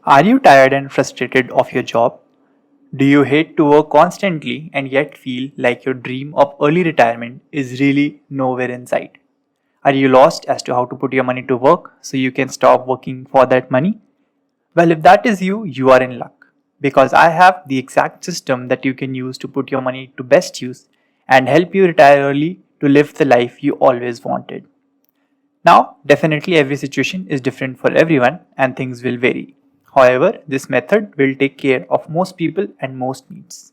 Are you tired and frustrated of your job? Do you hate to work constantly and yet feel like your dream of early retirement is really nowhere in sight? Are you lost as to how to put your money to work so you can stop working for that money? Well, if that is you, you are in luck because I have the exact system that you can use to put your money to best use and help you retire early to live the life you always wanted. Now, definitely every situation is different for everyone and things will vary. However, this method will take care of most people and most needs.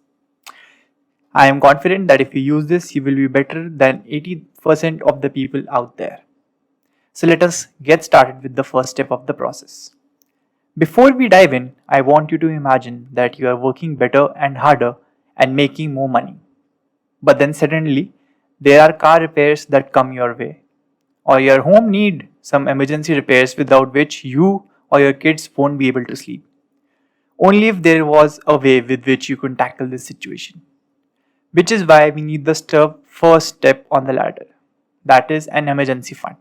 I am confident that if you use this, you will be better than 80% of the people out there. So let us get started with the first step of the process. Before we dive in, I want you to imagine that you are working better and harder and making more money. But then suddenly, there are car repairs that come your way, or your home need some emergency repairs without which you or your kids won't be able to sleep. Only if there was a way with which you could tackle this situation. Which is why we need the first step on the ladder. That is an emergency fund.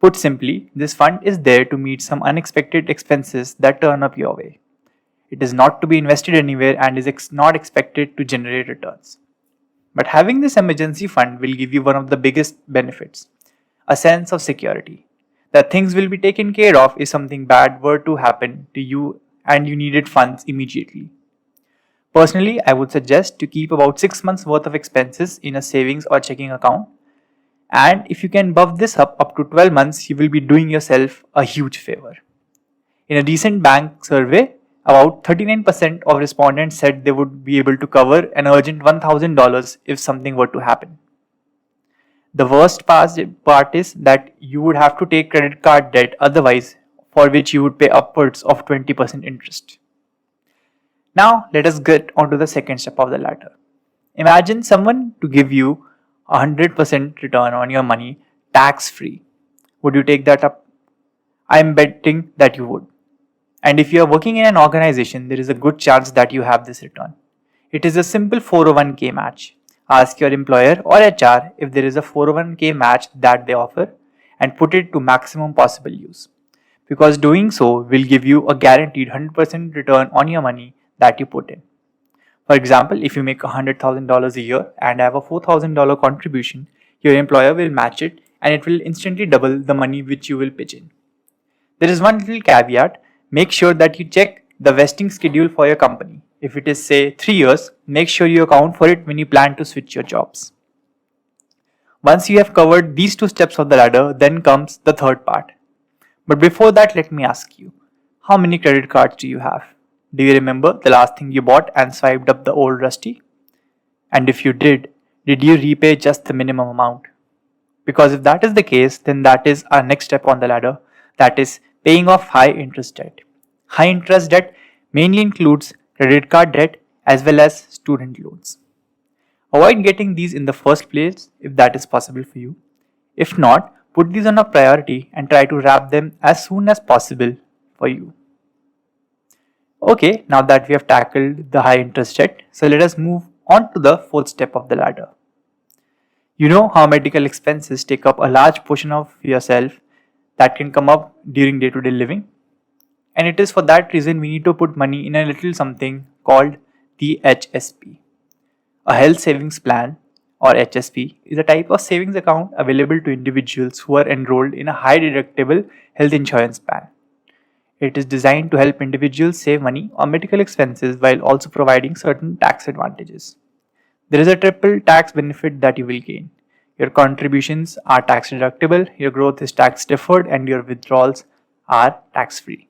Put simply, this fund is there to meet some unexpected expenses that turn up your way. It is not to be invested anywhere and is not expected to generate returns. But having this emergency fund will give you one of the biggest benefits, a sense of security. That things will be taken care of if something bad were to happen to you and you needed funds immediately. Personally, I would suggest to keep about 6 months worth of expenses in a savings or checking account. And if you can buff this up to 12 months, you will be doing yourself a huge favor. In a recent bank survey, about 39% of respondents said they would be able to cover an urgent $1,000 if something were to happen. The worst part is that you would have to take credit card debt otherwise, for which you would pay upwards of 20% interest. Now let us get onto the second step of the ladder. Imagine someone to give you 100% return on your money tax free. Would you take that up? I am betting that you would. And if you are working in an organization, there is a good chance that you have this return. It is a simple 401k match. Ask your employer or HR if there is a 401k match that they offer and put it to maximum possible use. Because doing so will give you a guaranteed 100% return on your money that you put in. For example, if you make $100,000 a year and have a $4,000 contribution, your employer will match it and it will instantly double the money which you will pitch in. There is one little caveat. Make sure that you check the vesting schedule for your company. If it is say 3 years, make sure you account for it when you plan to switch your jobs. Once you have covered these two steps of the ladder, then comes the third part. But before that, let me ask you, how many credit cards do you have? Do you remember the last thing you bought and swiped up the old rusty? And if you did you repay just the minimum amount? Because if that is the case, then that is our next step on the ladder, that is paying off high interest debt. High interest debt mainly includes credit card debt as well as student loans. Avoid getting these in the first place if that is possible for you. If not, put these on a priority and try to wrap them as soon as possible for you. Okay, now that we have tackled the high interest debt, so let us move on to the fourth step of the ladder. You know how medical expenses take up a large portion of yourself that can come up during day-to-day living? And it is for that reason we need to put money in a little something called the HSP. A health savings plan or HSP is a type of savings account available to individuals who are enrolled in a high deductible health insurance plan. It is designed to help individuals save money on medical expenses while also providing certain tax advantages. There is a triple tax benefit that you will gain. Your contributions are tax deductible, your growth is tax deferred, and your withdrawals are tax free.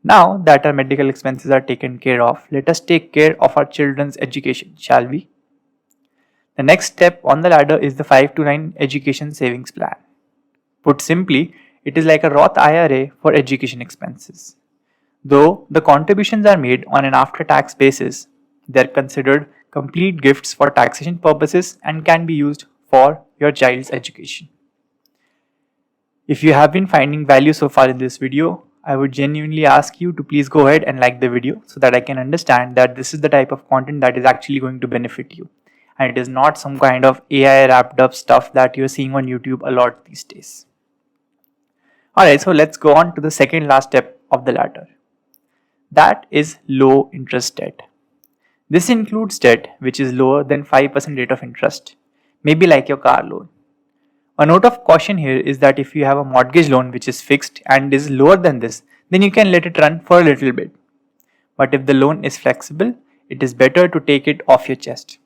Now that our medical expenses are taken care of, let us take care of our children's education, shall we? The next step on the ladder is the 5 to 9 education savings plan. Put simply, it is like a Roth IRA for education expenses. Though the contributions are made on an after-tax basis, they are considered complete gifts for taxation purposes and can be used for your child's education. If you have been finding value so far in this video, I would genuinely ask you to please go ahead and like the video so that I can understand that this is the type of content that is actually going to benefit you. And it is not some kind of AI wrapped up stuff that you're seeing on YouTube a lot these days. Alright, so let's go on to the second last step of the ladder. That is low interest debt. This includes debt which is lower than 5% rate of interest, maybe like your car loan. A note of caution here is that if you have a mortgage loan which is fixed and is lower than this, then you can let it run for a little bit. But if the loan is flexible, it is better to take it off your chest.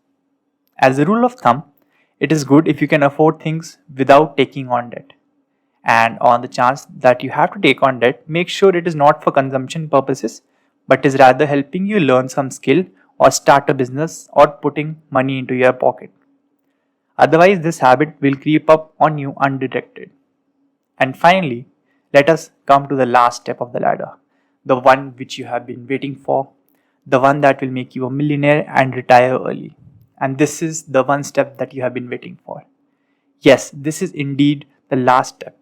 As a rule of thumb, it is good if you can afford things without taking on debt. And on the chance that you have to take on debt, make sure it is not for consumption purposes, but is rather helping you learn some skill or start a business or putting money into your pocket. Otherwise, this habit will creep up on you undetected. And finally, let us come to the last step of the ladder, the one which you have been waiting for, the one that will make you a millionaire and retire early. And this is the one step that you have been waiting for. Yes, this is indeed the last step.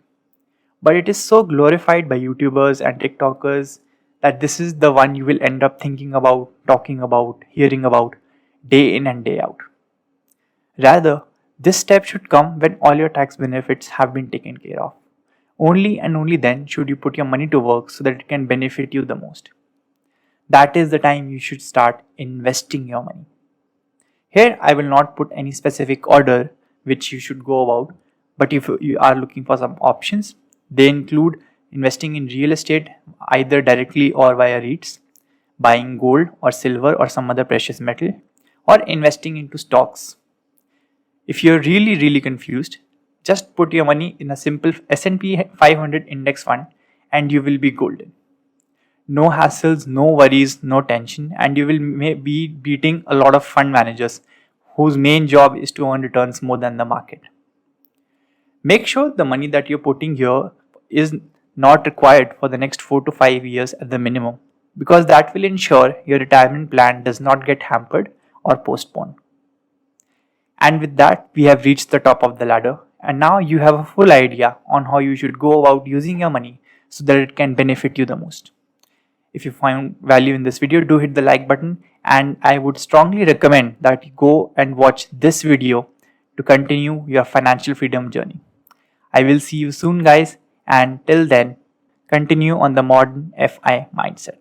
But it is so glorified by YouTubers and TikTokers that this is the one you will end up thinking about, talking about, hearing about day in and day out. Rather, this step should come when all your tax benefits have been taken care of. Only and only then should you put your money to work so that it can benefit you the most. That is the time you should start investing your money. Here I will not put any specific order which you should go about, but if you are looking for some options, they include investing in real estate either directly or via REITs, buying gold or silver or some other precious metal, or investing into stocks. If you're really confused, just put your money in a simple S&P 500 index fund and you will be golden. No hassles, no worries, no tension, and you will be beating a lot of fund managers whose main job is to earn returns more than the market. Make sure the money that you're putting here is not required for the next 4 to 5 years at the minimum, because that will ensure your retirement plan does not get hampered or postponed. And with that, we have reached the top of the ladder, and now you have a full idea on how you should go about using your money so that it can benefit you the most. If you find value in this video, do hit the like button, and I would strongly recommend that you go and watch this video to continue your financial freedom journey. I will see you soon, guys, and till then, continue on the modern FI mindset.